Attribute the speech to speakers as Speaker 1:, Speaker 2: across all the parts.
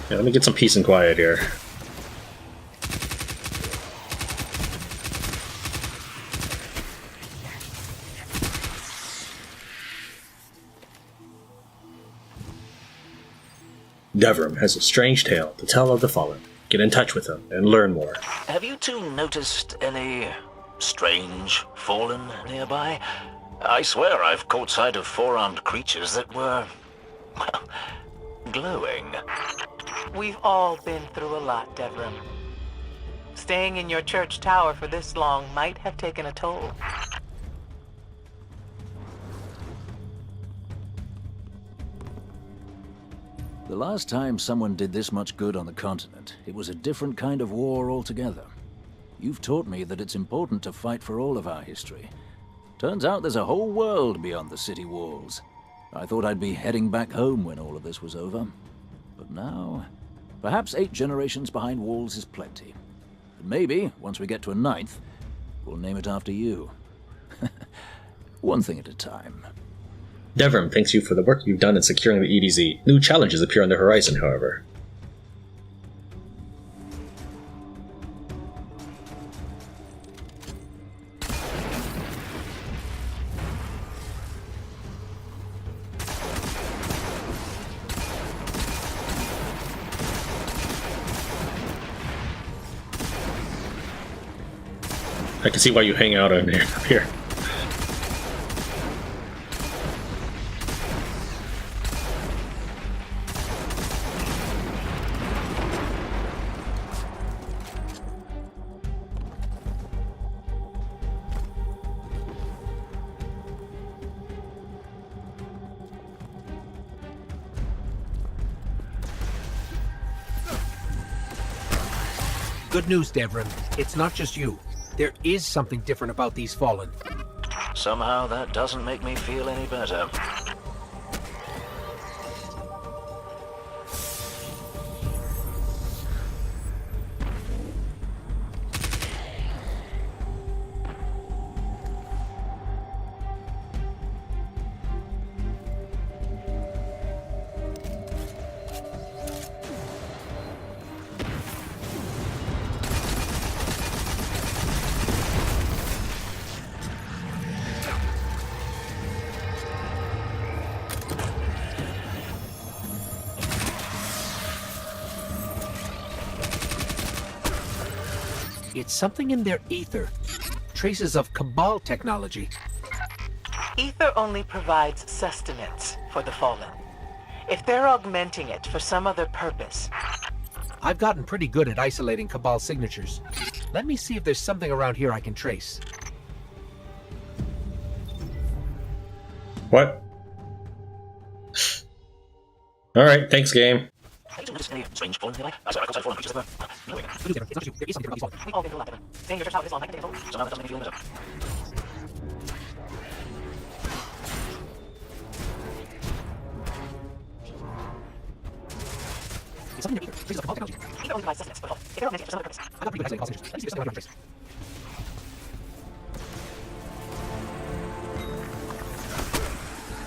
Speaker 1: Yeah, let me get some peace and quiet here. Devrim has a strange tale to tell of the Fallen. Get in touch with him and learn more.
Speaker 2: Have you two noticed any strange Fallen nearby? I swear I've caught sight of four-armed creatures that were, well, glowing.
Speaker 3: We've all been through a lot, Devrim. Staying in your church tower for this long might have taken a toll.
Speaker 4: The last time someone did this much good on the continent, it was a different kind of war altogether. You've taught me that it's important to fight for all of our history. Turns out there's a whole world beyond the city walls. I thought I'd be heading back home when all of this was over. But now, perhaps 8 generations behind walls is plenty. And maybe, once we get to a 9th, we'll name it after you. One thing at a time.
Speaker 1: Devrim thanks you for the work you've done in securing the EDZ. New challenges appear on the horizon, however. I can see why you hang out in here.
Speaker 5: Good news, Devrim. It's not just you. There is something different about these Fallen.
Speaker 2: Somehow that doesn't make me feel any better.
Speaker 5: It's something in their ether. Traces of Cabal technology.
Speaker 3: Ether only provides sustenance for the Fallen. If they're augmenting it for some other purpose...
Speaker 5: I've gotten pretty good at isolating Cabal signatures. Let me see if there's something around here I can trace.
Speaker 1: What? Alright, thanks, game.
Speaker 2: Have you noticed any strange Fallen nearby? I swear I caught sight of four-armed creatures that were glowing.
Speaker 5: Good news, Devrim. It's not just you. There is something different about these Fallen.
Speaker 3: We've all been through a lot, Devrim. Staying in your church tower for this long might take a toll.
Speaker 2: Somehow that doesn't make me feel better.
Speaker 5: It's something in their ether. Traces of Cabal technology.
Speaker 3: Ether only provides sustenance for the Fallen. If they're augmenting it for some other purpose...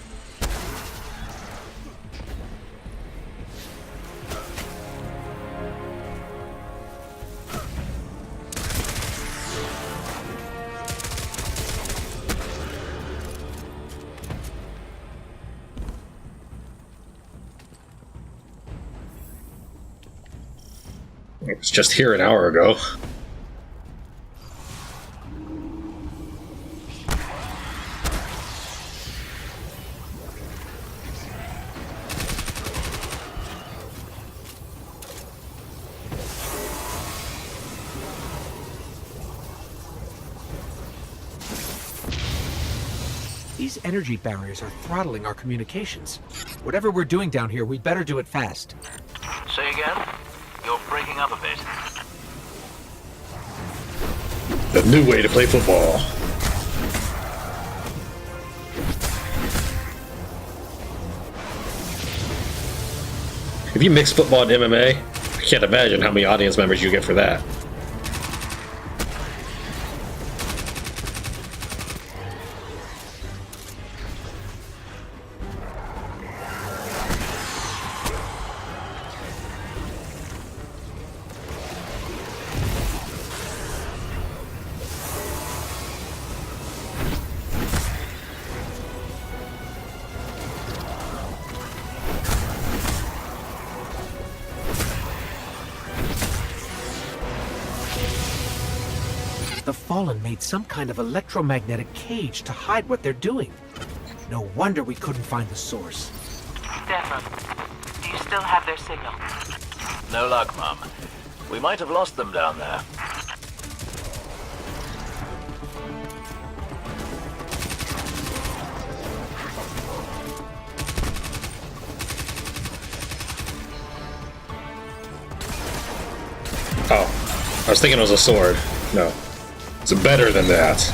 Speaker 5: I've got pretty good at isolating Cabal signatures. Let me see if there's something around here I can trace.
Speaker 1: It was just here an hour ago.
Speaker 5: These energy barriers are throttling our communications. Whatever we're doing down here, we'd better do it fast.
Speaker 2: Say again? You're breaking up a bit.
Speaker 1: The new way to play football. If you mix football and MMA, I can't imagine how many audience members you get for that.
Speaker 5: Fallen made some kind of electromagnetic cage to hide what they're doing. No wonder we couldn't find the source.
Speaker 3: Devlin, do you still have their signal?
Speaker 2: No luck, Mum. We might have lost them down there.
Speaker 1: Oh, I was thinking it was a sword. No, it's better than that.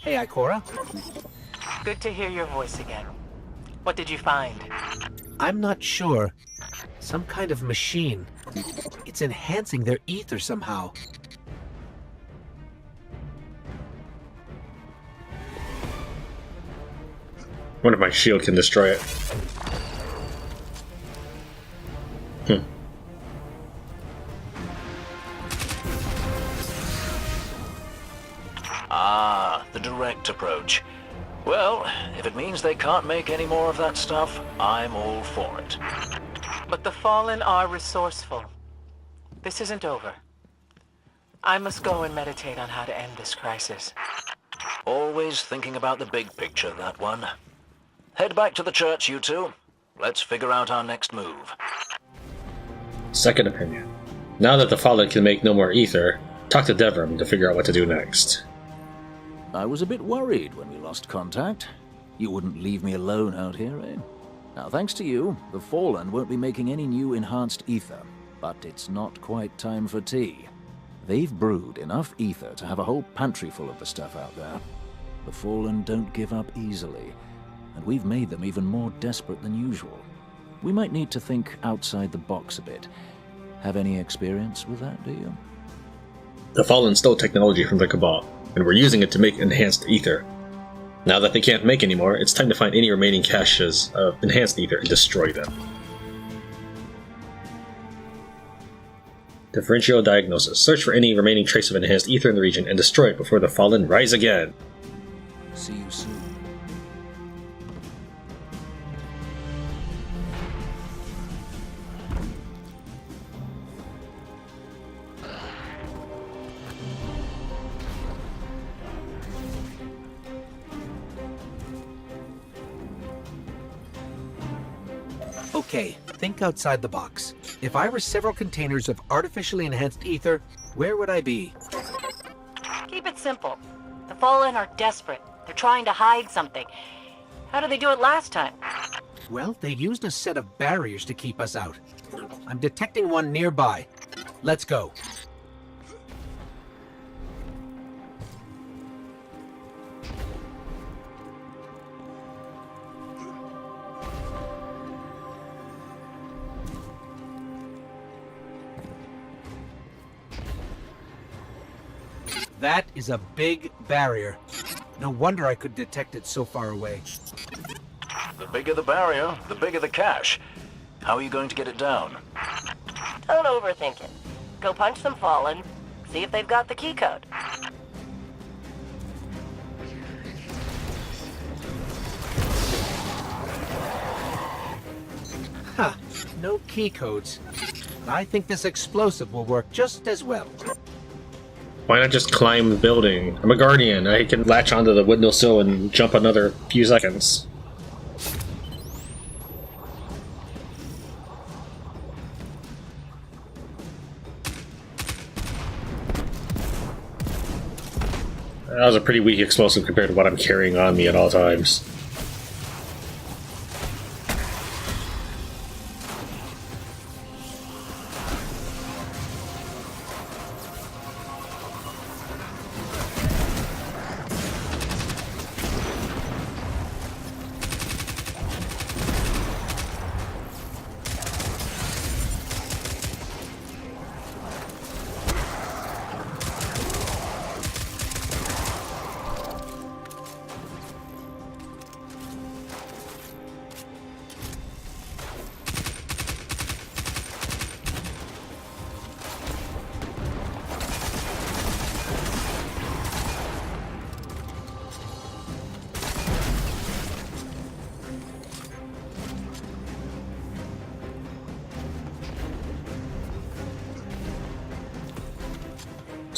Speaker 5: Hey, Ikora.
Speaker 3: Good to hear your voice again. What did you find?
Speaker 5: I'm not sure. Some kind of machine. It's enhancing their ether somehow.
Speaker 1: Wonder if my shield can destroy it.
Speaker 2: Ah, the direct approach. Well, if it means they can't make any more of that stuff, I'm all for it.
Speaker 3: But the Fallen are resourceful. This isn't over. I must go and meditate on how to end this crisis.
Speaker 2: Always thinking about the big picture, that one. Head back to the church, you two. Let's figure out our next move.
Speaker 1: Second opinion. Now that the Fallen can make no more ether, talk to Devrim to figure out what to do next.
Speaker 4: I was a bit worried when we lost contact. You wouldn't leave me alone out here, eh? Now, thanks to you, the Fallen won't be making any new enhanced ether. But it's not quite time for tea. They've brewed enough ether to have a whole pantry full of the stuff out there. The Fallen don't give up easily, and we've made them even more desperate than usual. We might need to think outside the box a bit. Have any experience with that, do you?
Speaker 1: The Fallen stole technology from the Cabal, and we're using it to make enhanced ether. Now that they can't make anymore, it's time to find any remaining caches of enhanced ether and destroy them. Differential diagnosis. Search for any remaining trace of enhanced ether in the region and destroy it before the Fallen rise again.
Speaker 4: See you soon.
Speaker 5: Okay, think outside the box. If I were several containers of artificially enhanced ether, where would I be?
Speaker 6: Keep it simple. The Fallen are desperate. They're trying to hide something. How did they do it last time?
Speaker 5: Well, they used a set of barriers to keep us out. I'm detecting one nearby. Let's go. That is a big barrier. No wonder I could detect it so far away.
Speaker 2: The bigger the barrier, the bigger the cache. How are you going to get it down?
Speaker 6: Don't overthink it. Go punch some Fallen. See if they've got the key code.
Speaker 5: Ha! No key codes. I think this explosive will work just as well.
Speaker 1: Why not just climb the building? I'm a guardian. I can latch onto the windowsill and jump another few seconds. That was a pretty weak explosive compared to what I'm carrying on me at all times.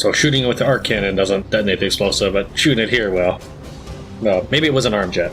Speaker 1: So shooting it with the arc cannon doesn't detonate the explosive, but shooting it here will. Well, maybe it was an arm jet.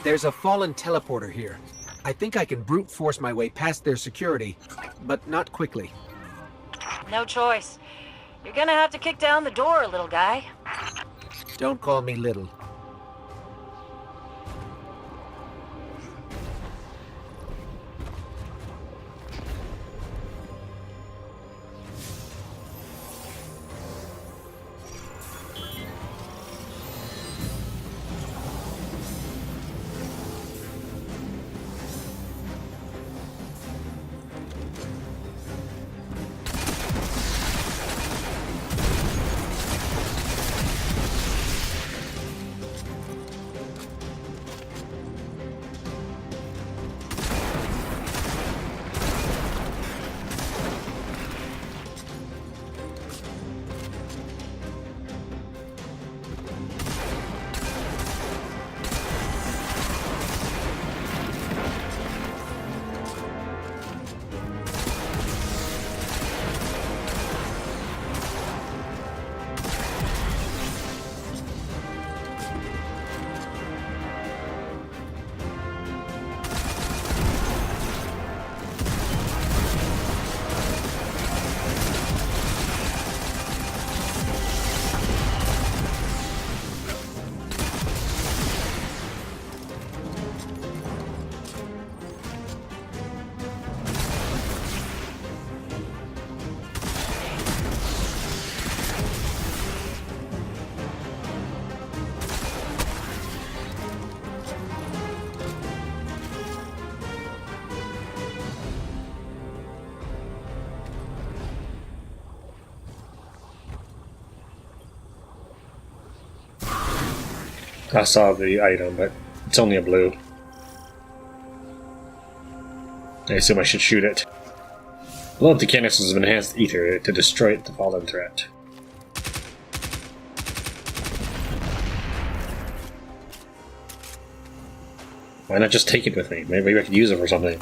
Speaker 5: There's a fallen teleporter here. I think I can brute force my way past their security, but not quickly.
Speaker 6: No choice. You're gonna have to kick down the door, little guy.
Speaker 5: Don't call me little.
Speaker 1: I saw the item, but it's only a blue. I assume I should shoot it. Blow up the canisters of enhanced ether to destroy the fallen threat. Why not just take it with me? Maybe I could use it for something.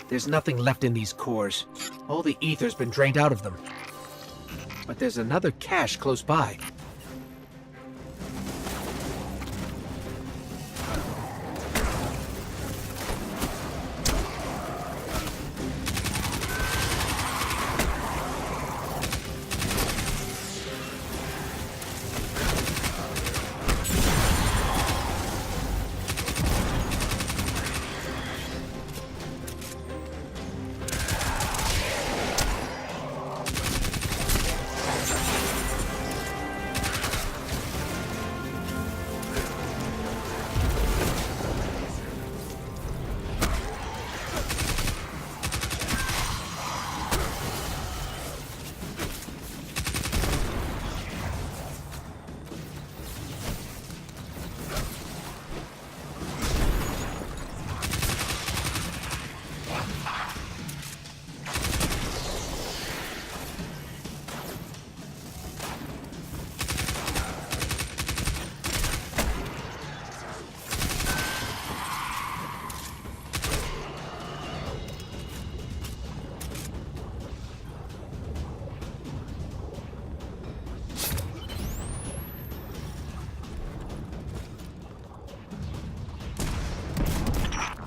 Speaker 5: There's nothing left in these cores. All the ether's been drained out of them. But there's another cache close by.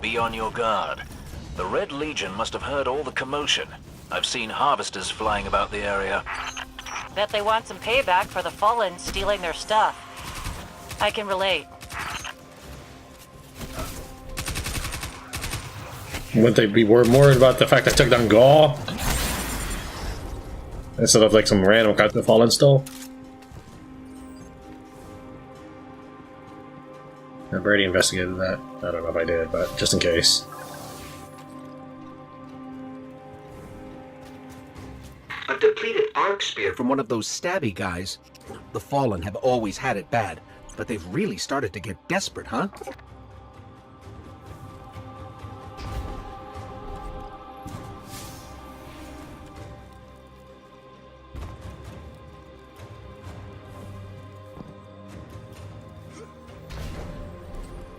Speaker 2: Be on your guard. The Red Legion must have heard all the commotion. I've seen harvesters flying about the area.
Speaker 6: Bet they want some payback for the Fallen stealing their stuff. I can relate.
Speaker 1: Wouldn't they be more about the fact I took down Gaul? Instead of like some random cut the Fallen stole? already investigated that. I don't know if I did, but just in case.
Speaker 5: A depleted arc spear from one of those stabby guys. The Fallen have always had it bad, but they've really started to get desperate, huh?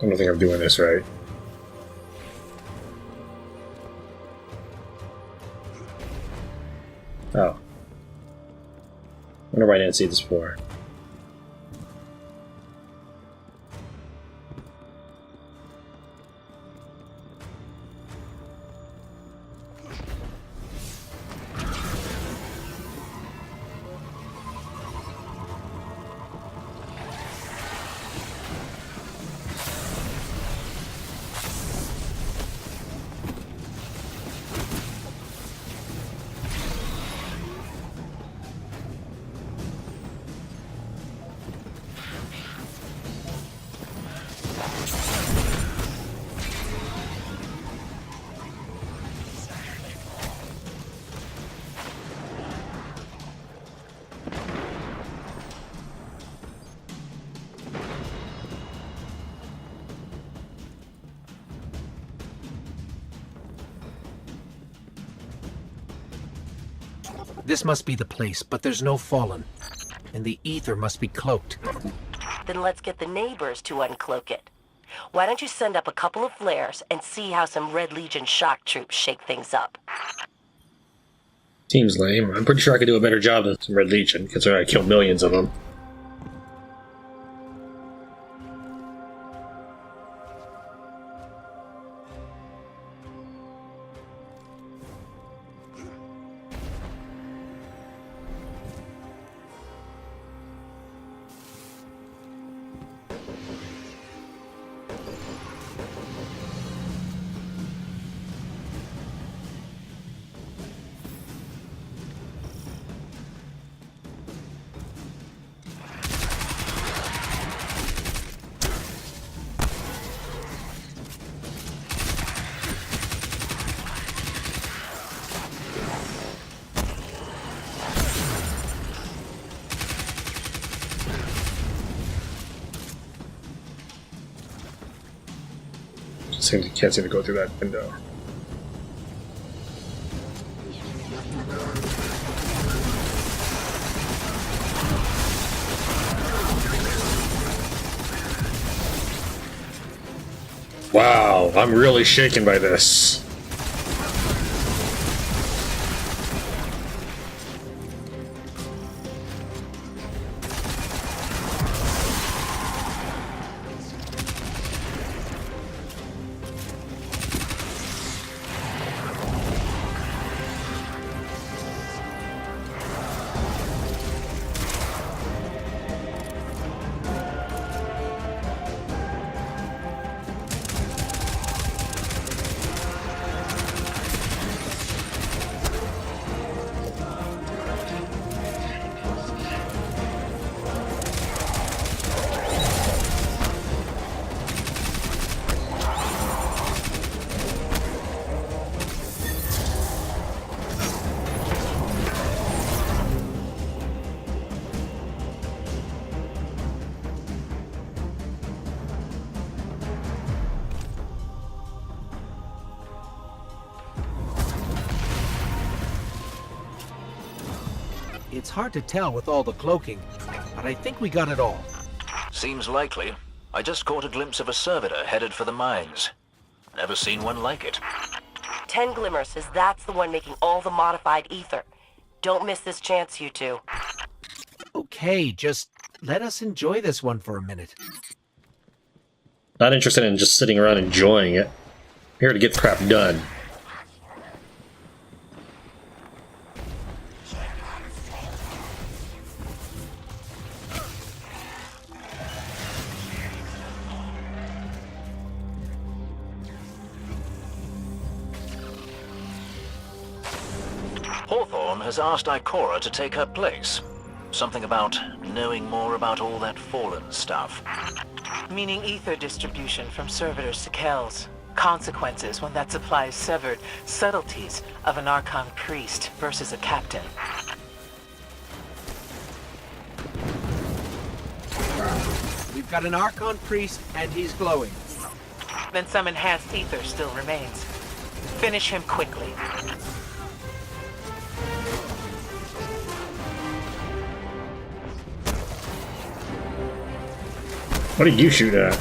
Speaker 1: I don't think I'm doing this right. Oh. Wonder why I didn't see this before.
Speaker 5: This must be the place, but there's no Fallen. And the ether must be cloaked.
Speaker 6: Then let's get the neighbors to uncloak it. Why don't you send up a couple of flares and see how some Red Legion shock troops shake things up?
Speaker 1: Seems lame. I'm pretty sure I could do a better job than some Red Legion, considering I killed millions of them. Can't seem to go through that window. Wow, I'm really shaken by this.
Speaker 5: It's hard to tell with all the cloaking, but I think we got it all.
Speaker 2: Seems likely. I just caught a glimpse of a servitor headed for the mines. Never seen one like it.
Speaker 6: 10 Glimmer says that's the one making all the modified ether. Don't miss this chance, you two.
Speaker 5: Okay, just let us enjoy this one for a minute.
Speaker 1: Not interested in just sitting around enjoying it. Here to get the crap done.
Speaker 2: Hawthorne has asked Ikora to take her place. Something about knowing more about all that Fallen stuff.
Speaker 3: Meaning ether distribution from servitors to Kells. Consequences when that supply is severed. Subtleties of an Archon priest versus a captain.
Speaker 5: We've got an Archon priest, and he's glowing.
Speaker 3: Then some enhanced ether still remains. Finish him quickly.
Speaker 1: What did you shoot at?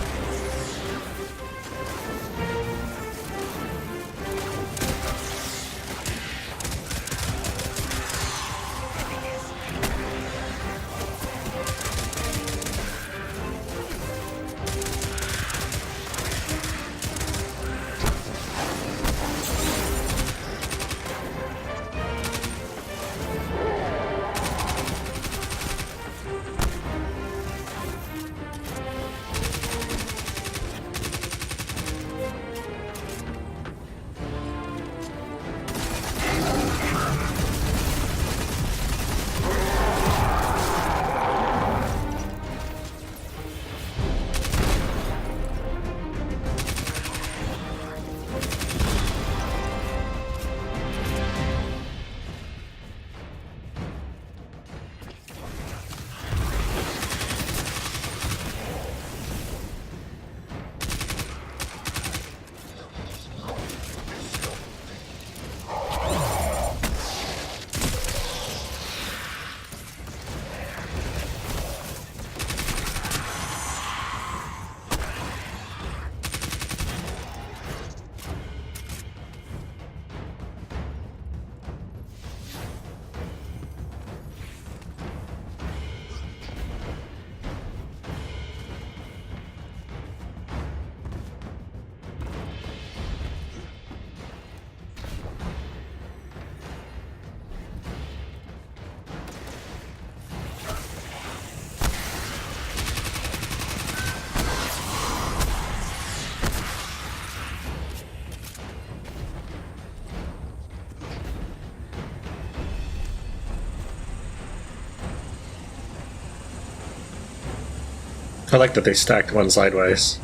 Speaker 1: I like that they stacked one sideways.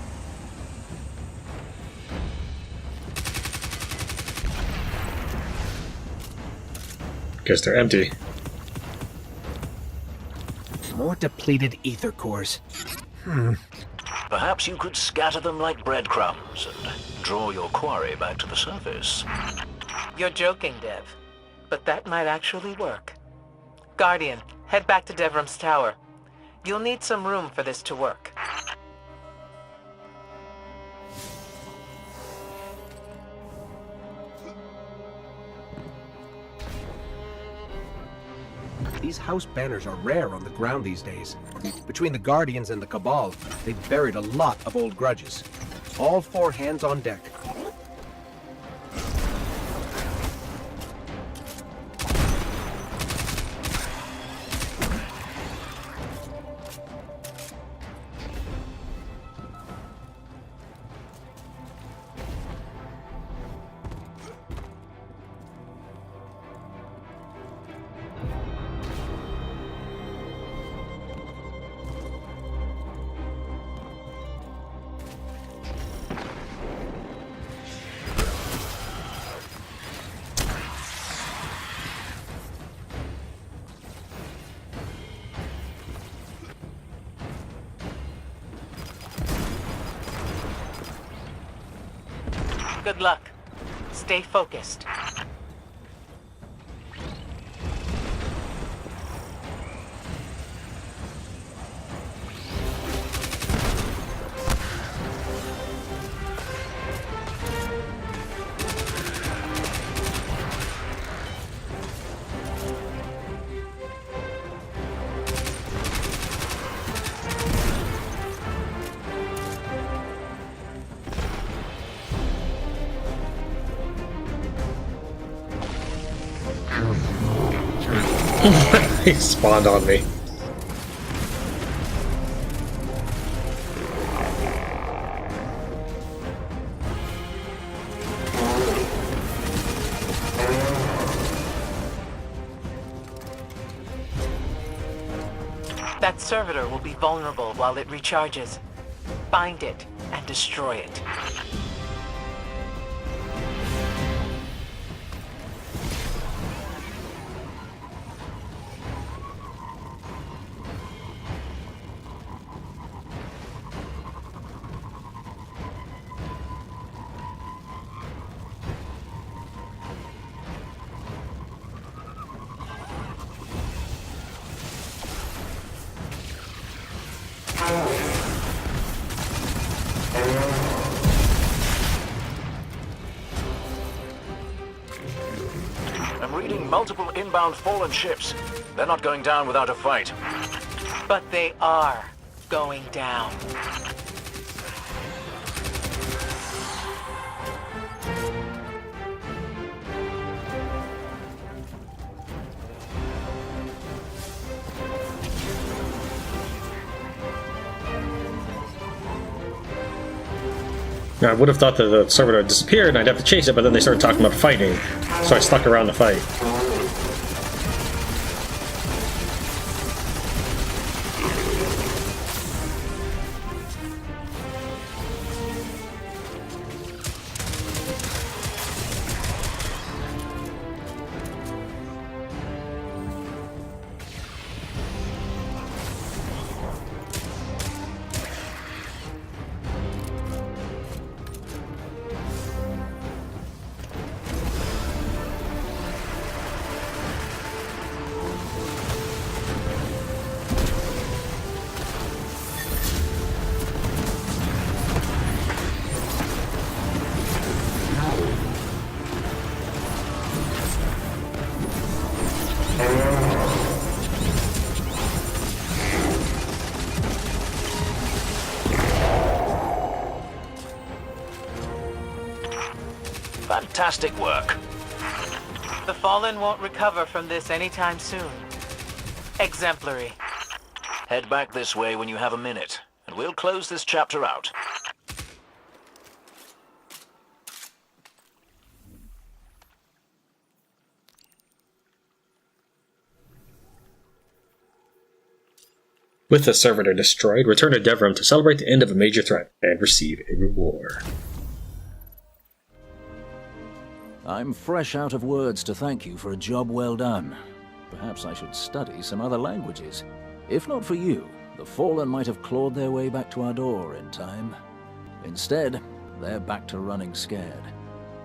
Speaker 1: Guess they're empty.
Speaker 5: More depleted ether cores.
Speaker 2: Perhaps you could scatter them like breadcrumbs and draw your quarry back to the surface.
Speaker 3: You're joking, Dev. But that might actually work. Guardian, head back to Devram's tower. You'll need some room for this to work.
Speaker 5: These house banners are rare on the ground these days. Between the Guardians and the Cabal, they've buried a lot of old grudges. All four hands on deck.
Speaker 3: Good luck. Stay focused.
Speaker 1: He spawned on me.
Speaker 3: That servitor will be vulnerable while it recharges. Find it and destroy it.
Speaker 2: I'm reading multiple inbound Fallen ships. They're not going down without a fight.
Speaker 3: But they are going down.
Speaker 1: Now, I would have thought that the servitor had disappeared and I'd have to chase it, but then they started talking about fighting, so I stuck around to fight.
Speaker 2: Fantastic work.
Speaker 3: The Fallen won't recover from this anytime soon. Exemplary.
Speaker 2: Head back this way when you have a minute, and we'll close this chapter out.
Speaker 1: With the servitor destroyed, return to Devrim to celebrate the end of a major threat and receive a reward.
Speaker 4: I'm fresh out of words to thank you for a job well done. Perhaps I should study some other languages. If not for you, the Fallen might have clawed their way back to our door in time. Instead, they're back to running scared.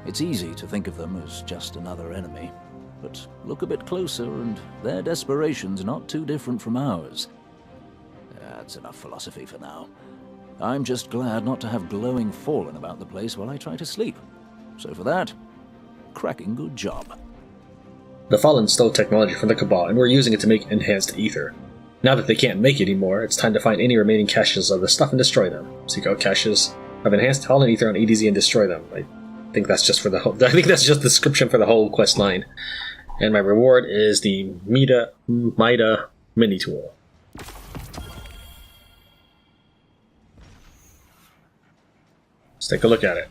Speaker 4: It's easy to think of them as just another enemy, but look a bit closer and their desperation's not too different from ours. That's enough philosophy for now. I'm just glad not to have glowing Fallen about the place while I try to sleep. So for that, cracking good job.
Speaker 1: The Fallen stole technology from the Cabal, and we're using it to make enhanced ether. Now that they can't make it anymore, it's time to find any remaining caches of the stuff and destroy them. Seek out caches of enhanced Fallen ether on EDZ and destroy them. I think that's just for the whole. I think that's just the description for the whole quest line. And my reward is the Mida mini tool. Let's take a look at it.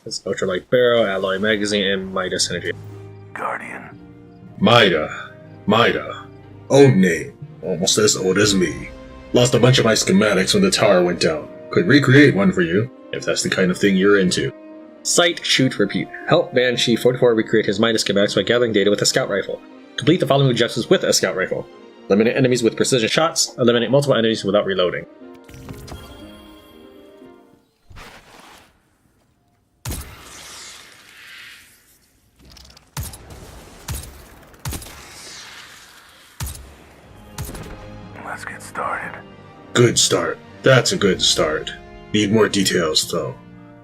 Speaker 1: It's Ultralight Barrel, Alloy Magazine, and Midas Energy.
Speaker 2: Guardian.
Speaker 7: Mida. Old name. Almost as old as me. Lost a bunch of my schematics when the tower went down. Could recreate one for you, if that's the kind of thing you're into.
Speaker 1: Sight, Shoot, Repeat. Help Banshee 44 recreate his Midas schematics by gathering data with a scout rifle. Complete the following objectives with a scout rifle. Eliminate enemies with precision shots. Eliminate multiple enemies without reloading.
Speaker 2: Let's get started.
Speaker 7: Good start. That's a good start. Need more details, though.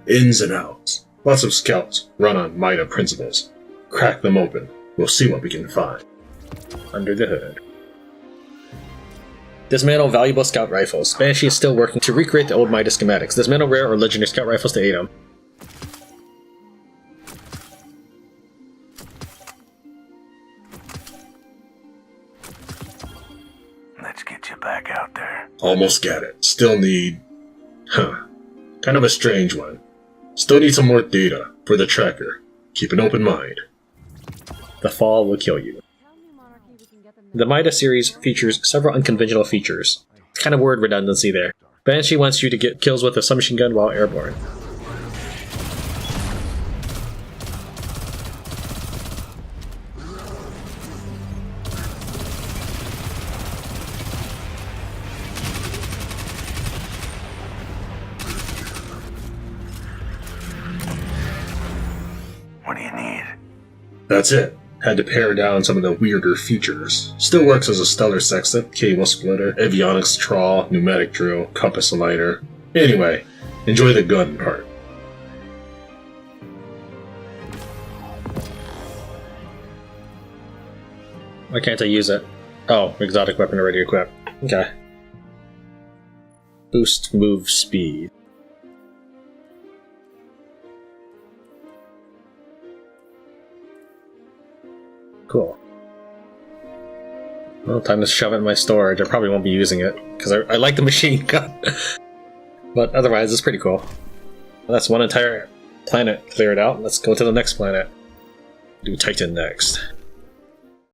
Speaker 7: Ins and outs. Lots of scouts run on Mida principles. Crack them open. We'll see what we can find.
Speaker 1: Under the hood. Dismantle valuable scout rifles. Banshee is still working to recreate the old Midas schematics. Dismantle rare or legendary scout rifles to aid him.
Speaker 2: Let's get you back out there.
Speaker 7: Almost got it. Still need... kind of a strange one. Still need some more data for the tracker. Keep an open mind.
Speaker 1: The fall will kill you.
Speaker 8: Tell New Monarchy we can get them
Speaker 1: The Mida series features several unconventional features. Kind of word redundancy there. Banshee wants you to get kills with a submachine gun while airborne.
Speaker 2: What do you need?
Speaker 7: That's it. Had to pare down some of the weirder features. Still works as a stellar sextant, cable splitter, avionics trawl, pneumatic drill, compass aligner. Anyway, enjoy the gun part.
Speaker 1: Why can't I use it? Oh, exotic weapon already equipped. Okay. Boost move speed. Cool. Well, time to shove it in my storage. I probably won't be using it, because I like the machine gun. But otherwise, it's pretty cool. Well, that's one entire planet cleared out. Let's go to the next planet. Do Titan next.